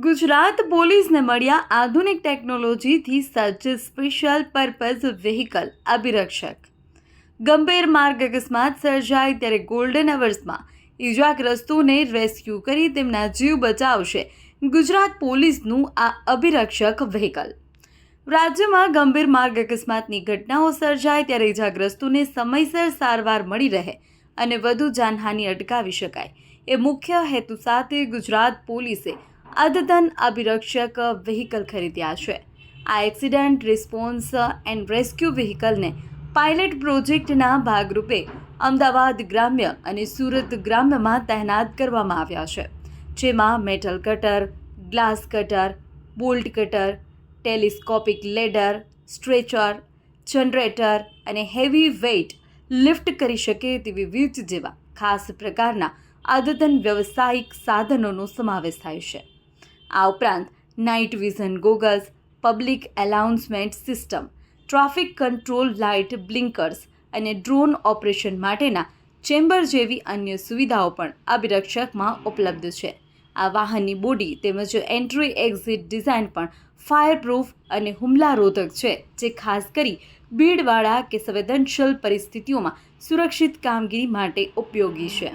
ગુજરાત પોલીસને મળ્યા આધુનિક ટેકનોલોજીથી સજ્જ સ્પેશિયલ પર્પઝ વ્હીકલ અભિરક્ષક। ગંભીર માર્ગ અકસ્માત સર્જાય ત્યારે ગોલ્ડન અવર્સમાં ઇજાગ્રસ્તોને રેસ્ક્યુ કરી તેમના જીવ બચાવશે ગુજરાત પોલીસનું આ અભિરક્ષક વ્હીકલ। રાજ્યમાં ગંભીર માર્ગ અકસ્માતની ઘટનાઓ સર્જાય ત્યારે ઇજાગ્રસ્તોને સમયસર સારવાર મળી રહે અને વધુ જાનહાનિ અટકાવી શકાય એ મુખ્ય હેતુ સાથે ગુજરાત પોલીસે અદ્યતન અભિરક્ષક વ્હીકલ ખરીદ્યા છે। આ એક્સિડન્ટ રિસ્પોન્સ એન્ડ રેસ્ક્યુ વ્હીકલને પાયલટ પ્રોજેક્ટના ભાગરૂપે અમદાવાદ ગ્રામ્ય અને સુરત ગ્રામ્યમાં તૈનાત કરવામાં આવ્યા છે, જેમાં metal cutter, glass cutter, bolt cutter, telescopic ladder, stretcher, generator અને હેવી વેઇટ લિફ્ટ કરી શકે તેવી વીજ જેવા ખાસ પ્રકારના અદ્યતન વ્યવસાયિક સાધનોનો સમાવેશ થાય છે। આ ઉપરાંત night vision goggles, public announcement system, traffic control light blinkers અને ડ્રોન ઓપરેશન માટેના ચેમ્બર જેવી અન્ય સુવિધાઓ પણ અભિરક્ષકમાં ઉપલબ્ધ છે। આ વાહનની બોડી તેમજ એન્ટ્રી એક્ઝિટ ડિઝાઇન પણ ફાયરપ્રૂફ અને હુમલારોધક છે, જે ખાસ કરી ભીડવાળા કે સંવેદનશીલ પરિસ્થિતિઓમાં સુરક્ષિત કામગીરી માટે ઉપયોગી છે।